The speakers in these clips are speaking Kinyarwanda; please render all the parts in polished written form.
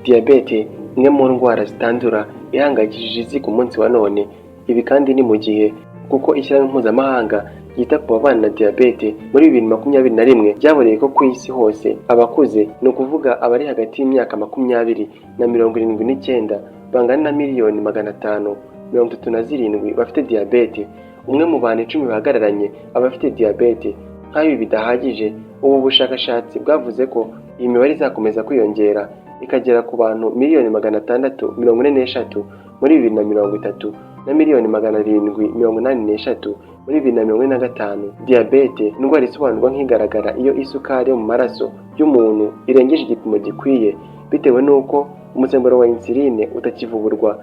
Diyabete imwe mu ndwara zitandura ihangayikishije isi ku munsi wa none. Ibi kandi ni mu gihe kuko ishyirahamwe mpuzamahanga ryita ku babana na diyabete muri 2021 ryaboneye ko ku isi hose abakuze, ni ukuvuga abari hagati y'imyaka 20 na 79 bangana na miliyoni 537 bafite diyabete. Umwe mu bantu 10 bahagararanye abafite diyabete. Nk'aho ibi bidahagije, ubu bushakashatsi bwavuze ko iyi mibare izakomeza kwiyongera ikagera ku bantu miliyoni 643 muri 2030 na miliyoni 783 muri 2045. Diyabete indwara isobanurwa nk'igaragara iyo isukari yo mu maraso y'umuntu irengeje igipimo gikwiye bitewe n'uko umusemburo wa insuline utakivurwa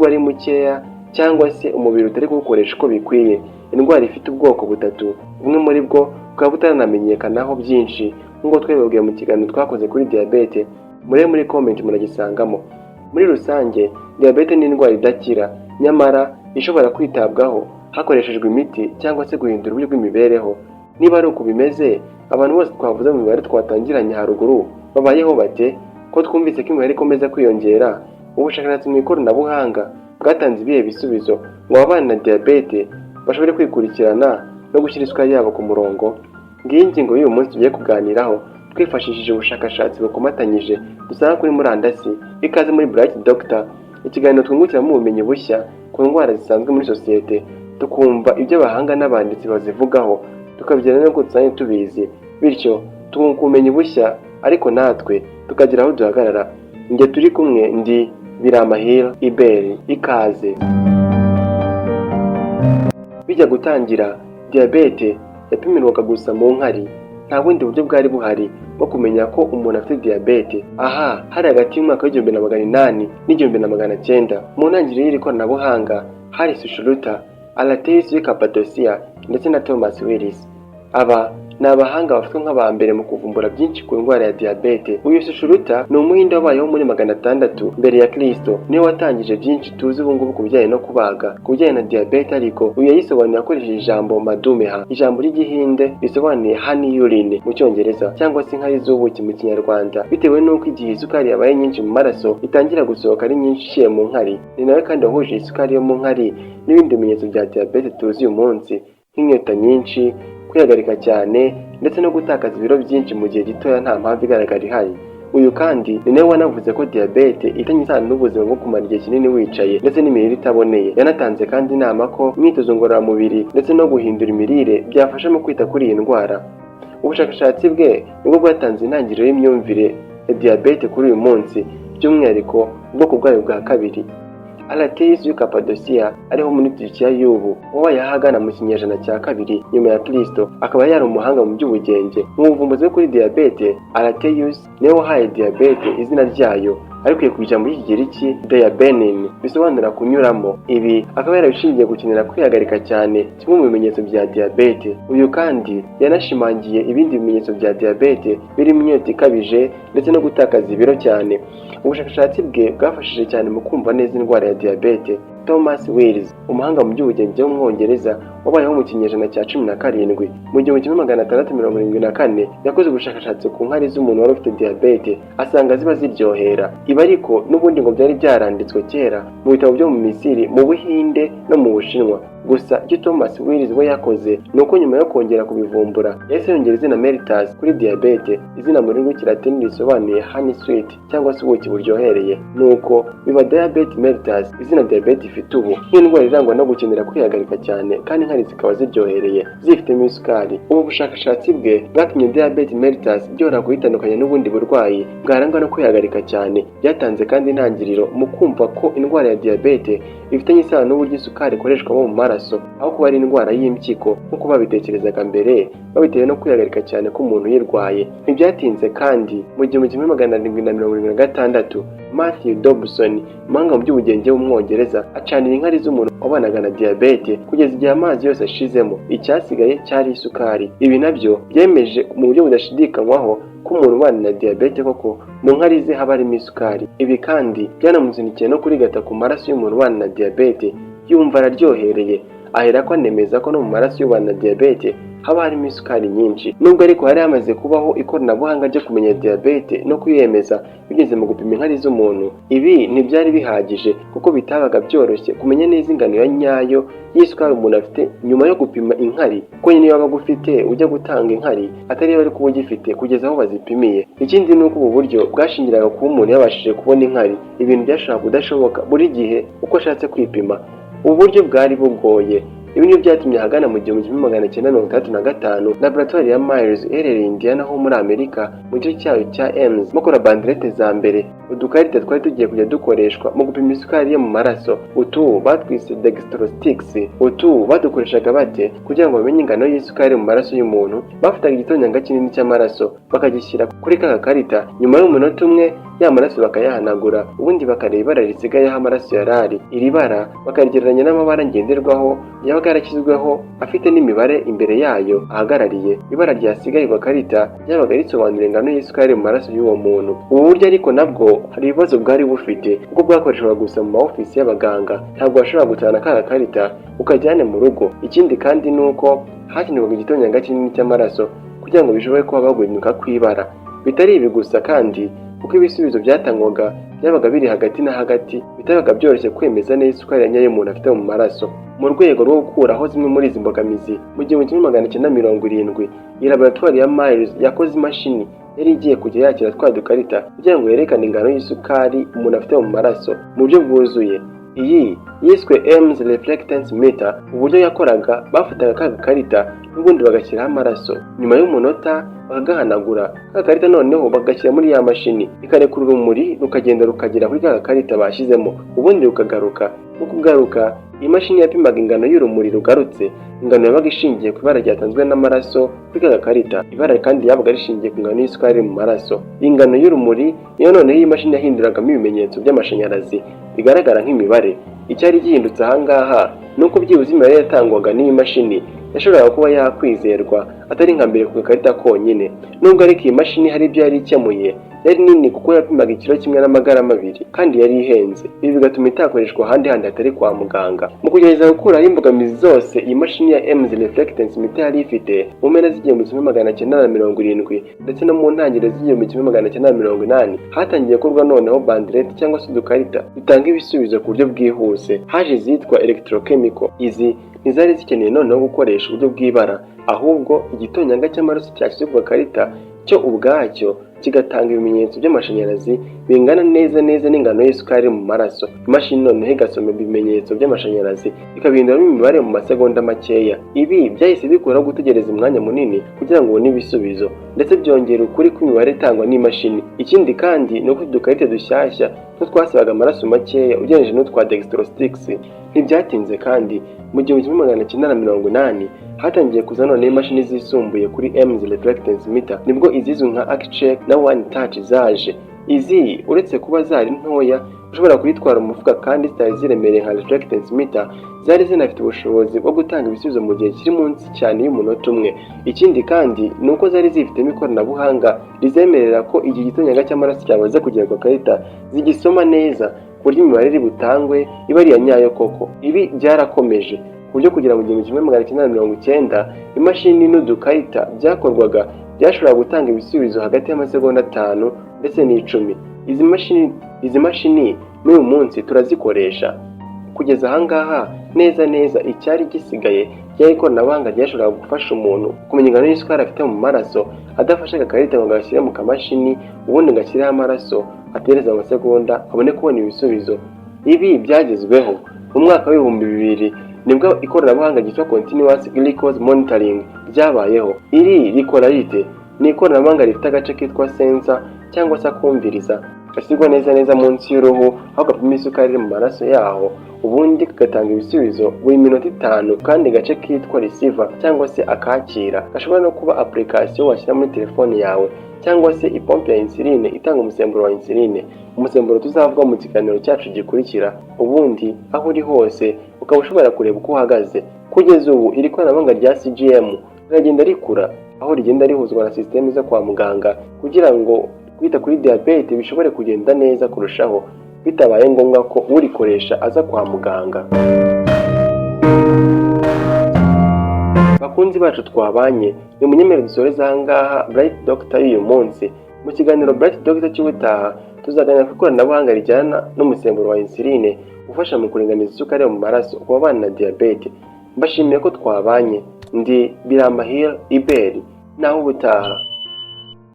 ari mukeya cyangwa se umubiri utari gukoresha uko bikwiye. Indwara ifite ubwoko butatu, bumwe muri bwo bukaba butaramenyekanaho byinshi nk'uko twebwe mu kiganiro twakoze kuri diyabete. Muri comment muragisangamo. Muri rusange, diyabete ni indwara idakira, nyamara ishobora kwitabwaho hakoreshejwe imiti cyangwa se guhindura uburyo bw'imibereho. Niba ari uko bimeze, abantu bose twavuze mu mibare twatangiranye haruguru babayeho bate? Ko twumvise ko imibare ikomeza kwiyongera. Ubushakashatsi mu ikoranabuhanga bwatanze ibihe bisubizo ngo abana na diyabete bashobore kwikurikirana no gushyira isukari yabo ku murongo. Ngiyi ingingo y'uyu munsi tugiye kuganiraho twifashishije ubushakashatsi bukomatanyije dusanga kuri murandasi. Ikaze muri Bright Doctor, ikiganiro twungukiramo ubumenyi bushya ku ndwara zisanzwe muri sosiyete, tukumva ibyo abahanga n'abanditsi bazivugaho, tukabigerana n'uko dusanzwe tubizi, bityo tukunguka ubumenyi bushya ariko natwe tukagira aho duhagarara. Njye turi kumwe ndi Biramahire Iberi. Ikaze. Bijya gutangira, diyabete yapimirwaga gusa mu nkari, nta bundi buryo bwari buhari bwo kumenya ko umuntu afite diyabete. Aha hari hagati y'umwaka w'1800 n'1900. Mu ntangiriro y'iri koranabuhanga hari Sushruta, Alethea Cappadocia ndetse na Thomas Willis. Aba ni abahanga bafatwa nk'aba mbere mu kuvumbura byinshi ku ndwara ya diyabete. Uyu Sushruta ni umuhinde wabayeho muri 600 mbere ya Kristo. Niwe watangije byinshi tuzi ubu ngubu ku bijyanye no kubaga ku bijyanye na diyabete, ariko uyu yayisobanuye akoresheje ijambo madumeha, ijambo ry'igihinde risobanuye honey urine mu cyongereza cyangwa se inkari z'ubuki mu kinyarwanda, bitewe n'uko igihe isukari yabaye nyinshi mu maraso itangira gusohoka ari nyinshi iciye mu nkari. Ni nawe kandi wahuje isukari yo mu nkari n'ibindi bimenyetso bya diyabete tuzi uyu munsi nk'inyota nyinshi, kwihagarika cyane ndetse no gutakaza ibiro byinshi mu gihe gitoya nta mpamvu igaragara ihari. Uyu kandi ni nawe wanavuze ko diyabete ifitanye isano n'ubuzima bwo kumara igihe kinini wicaye ndetse n'imirire itaboneye. Yanatanze kandi inama ko imyitozo ngororamubiri ndetse no guhindura imirire byafasha mu kwita kuri iyi ndwara. Ubushakashatsi bwe nibwo bwatanze intangiriro y'imyumvire ya diyabete kuri uyu munsi, by'umwihariko ubwoko bwayo bwa kabiri, Alethea Cappadocia, ariho muri Turukiya y'ubu, wabaye ahagana mu kinyejana cya kabiri nyuma ya Kristo, akaba yari umuhanga mu by'ubugenge. Mu buvumbuzi bwo kuri diyabete, Alethea niwe wahaye diyabete izina ryayo, ariko ku ijambo ry'Ikigiriki diabenin bisobanura kunyuramo. Ibi akaba yarabishingiye gukenera kwihagarika cyane, kimwe mu bimenyetso bya diyabete. Uyu kandi yanashimangiye ibindi bimenyetso bya diyabete birimo inyota ikabije ndetse no gutakaza ibiro cyane. Ubushakashatsi bwe bwafashije cyane mu kumva neza indwara ya diyabete. Thomas Willis, umuhanga mu by'ubugenge w'umwongereza wabayeho mu kinyejana cya 17, mu 1674 yakoze ubushakashatsi ku nkari z'umuntu wari ufite diyabete, asanga ziba ziryohera. Ibi ariko n'ubundi ngo byari byaranditswe kera mu bitabo byo mu Misiri, mu Buhinde no mu Bushinwa. Gusa icyo Thomas Willis we yakoze ni uko nyuma yo kongera kubivumbura yahise yongera izina mellitus kuri diyabete, izina mu rurimi rw'Ikilatini risobanuye honey sweet cyangwa se ubuki buryohereye, nuko biba diabetes mellitus. Izina diyabete ifite ubu nk'indwara irangwa no gukenera kwihagarika cyane kandi inkari zikaba ziryohereye zifitemo isukari. Ubu bushakashatsi bwe bwatumye diabetes mellitus byoroha kuyitandukanya n'ubundi burwayi bwarangwa no kwihagarika cyane. Byatanze kandi intangiriro mu kumva ko indwara ya diyabete ifitanye isano n'uburyo isukari ikoreshwa mu maraso, aho kuba ari indwara y'impyiko nk'uko babitekerezaga mbere, babitewe no kwihagarika cyane k'umuntu yirwaye. Ntibyatinze kandi mu 1776 Matthew Dobson, umuhanga mu by'ubugenge w'umwongereza, acanira inkari z'umuntu wabanaga na diyabete kugeza igihe amazi yose ashizemo, icyasigaye cyari isukari. Ibi nabyo byemeje mu buryo budashidikanywaho ko umuntu ubana na diyabete koko mu nkari ze haba harimo isukari. Ibi kandi byanamuzinikiye no kurigata ku maraso y'umuntu ubana na diyabete, yumva araryohereye aherako anemeza ko no mu maraso y'ubana diyabete haba harimo isukari nyinshi. Nubwo ariko hari hamaze kubaho ikoranabuhanga ryo kumenya diyabete no kuyemeza bigeze mu gupima inkari z'umuntu, ibi ntibyari bihagije kuko bitabaga byoroshye kumenya neza ingano ya nyayo y'isukari umuntu afite nyuma yo gupima inkari, kuko nyine waba ufite ujya gutanga inkari atari bari kuba ugifite kugeza aho bazipimiye. Ikindi ni uko ubu buryo bwashingiraga kuba umuntu yabashije kubona inkari, ibintu byashobora kudashoboka buri gihe uko ashatse kwipima. Ubu buryo bwari bugoye. Ibi ni byatumye ahagana mu 1965 laboratoire ya Myers iherereye Indiana ho muri Amerika mu gice cyayo cya Ames bakora bandelete za mbere. Udukarita twari tugiye kujya dukoreshwa mu gupima isukari yo mu maraso. Utu batwise dextrosticks. Utu badukoreshaga bate kugira ngo bamenye ingano y'isukari mu maraso y'umuntu? Bafataga igitonyanga kinini cy'amaraso bakagishyira kuri ka gakarita, nyuma y'umunota umwe ya maraso bakayahanagura, ubundi bakareba ibara risigayeho amaraso yarari. Iri bara bakarigereranya n'amabara ngenderwaho yabaga yarashyizweho afite n'imibare imbere yayo ahagarariye. Ibara ryasigaye ku gakarita ryabaga risobanura ingano y'isukari mu maraso y'uwo muntu. Ubu buryo ariko nabwo hari ibibazo bwari bufite kuko bwakoreshwaga gusa mu maofisi y'abaganga, ntabwo washobora gutahana ka gakarita ukajyane mu rugo. Ikindi kandi ni uko hakenerwaga igitonyanga kinini cy'amaraso kugira ngo bishobore kuba baguhinduka kw'ibara. Bitari ibi gusa kandi kuko ibisubizo byatangwaga byabaga biri hagati na hagati, bitabaga byoroshye kwemeza neza isukari ya nyayo umuntu afite mu maraso. Mu rwego rwo gukuraho zimwe muri izi mbogamizi, mu 1970 iyi laboratoire ya Myers yakoze imashini yari igiye kujya yakira twa dukarita kugira ngo yerekane ingano y'isukari umuntu afite mu maraso mu buryo bwuzuye. Iyi yiswe Ames reflectance meter. Uburyo yakoraga, bafataga ka gakarita n'ubundi bagashyiraho amaraso, nyuma y'umunota bakagahanagura ka gakarita, noneho bagashyira muri ya mashini ikarekura urumuri rukagenda rukagera kuri ka gakarita bashyizemo, ubundi rukagaruka. Mu kugaruka iyi mashini yapimaga ingano y'urumuri rugarutse. Ingano yabaga ishingiye ku ibara ryatanzwe n'amaraso kuri ka gakarita, ibara kandi yabaga rishingiye ku ngano y'isukari mu maraso. Ingano y'urumuri niyo noneho iyi mashini yahinduragamo ibimenyetso by'amashanyarazi bigaragara nk'imibare. Icyari gihindutse ahangaha ni uko byibuze imibare yatangwaga n'iyi mashini yashoboraga kuba yakwizerwa atari nka mbere ku gakarita konyine. Nubwo ariko iyi mashini hari ibyo yari ikemuye, yari nini kuko yapimaga ikiro kimwe n'amagarama 2 kandi yari ihenze. Ibi bigatuma itakoreshwa ahandi hatari kwa muganga. Mu kugerageza gukuraho imbogamizi zose iyi mashini ya Ames reflectance meter yari ifite, mu mpera z'1970 ndetse no mu ntangiriro z'1980 hatangiye gukorwa noneho bandelete cyangwa se udukarita dutanga ibisubizo ku buryo bwihuse. Haje izitwa electrochemical. Izi ntizari zikeneye noneho gukoresha uburyo bw'ibara, ahubwo igitonyanga cy'amaraso cyashyizwe ku gakarita cyo ubwacyo kigatanga ibimenyetso by'amashanyarazi bingana neza n'ingano y'isukari mu maraso. Imashini noneho igasoma ibimenyetso by'amashanyarazi ikabihinduramo imibare mu masegonda makeya. Ibi byahise bikuraho gutegereza umwanya munini kugira ngo ubone ibisubizo, ndetse byongera ukuri kw'imibare itangwa n'imashini. Ikindi kandi ni uko udukarita dushyashya two twasabaga amaraso makeya ugereranyije n'utwa dextrosticks. Ntibyatinze kandi mu 1980 hatangiye kuza noneho imashini zisumbuye kuri Ames reflectance meter, nibwo izizwi nka AccuCheck na One Touch zaje. Izi uretse kuba zari ntoya ushobora kuyitwara umufuka kandi zitari ziremereye nka reflectance meter, zari zinafite ubushobozi bwo gutanga ibisubizo mu gihe kiri munsi cyane y'umunota umwe. Ikindi kandi ni uko zari zifitemo ikoranabuhanga rizemerera ko igihe igitonyanga cy'amaraso cyabaze kugera ku gakarita zigisoma neza ku buryo imibare iri butangwe iba ari iya nyayo koko. Ibi byarakomeje ku buryo kugira ngo 1990 imashini n'udukarita byakorwaga byashobora gutanga ibisubizo hagati y'amasegonda 5 ndetse n'10. Izi mashini n'uyu munsi turazikoresha. Kugeza ahangaha neza icyari gisigaye ryari ikoranabuhanga ryashoboraga gufasha umuntu kumenya ingano y'isukari afite mu maraso adafashe agakarita ngo agashyire mu kamashini ubundi agashyiraho amaraso atereza amasegonda abone kubona ibisubizo. Ibi byagezweho mu mwaka w'2000 nibwo ikoranabuhanga ryitwa continuous glucose monitoring ryabayeho. Iri rikora rite? Ni ikoranabuhanga rifite agace kitwa sensor cyangwa se akumviriza gashyirwa neza munsi y'uruhu aho gapima isukari iri mu maraso yaho, ubundi kagatanga ibisubizo buri minota 5. kandi gace kitwa receiver cyangwa se akakira gashobora no kuba application washyira muri telefone yawe cyangwa se ipompe ya insuline itanga umusemburo wa insuline, umusemburo tuzavuga mu kiganiro cyacu gikurikira. Ubundi aho uri hose ukaba ushobora kureba uko uhagaze. Kugeza ubu iri koranabuhanga rya CGM riragenda rikura, aho rigenda rihuzwa na system zo kwa muganga kugira ngo kwita kuri diabete bishobore kugenda neza kurushaho, bitabaye ngombwa ko urikoresha aza kwa muganga. bakunzi bacu twabanye, ni munyemere dusoreza aha ngaha Bright Doctor y'uyu munsi. Mu kiganiro Bright Doctor cy'ubutaha tuzaganira ku ikoranabuhanga rijyana n'umusemburo wa insuline ufasha mu kuringaniza isukari yo mu maraso ku babana na diyabete. Mbashimiye ko twabanye. Ndi Biramahire Iberi, naho ubutaha.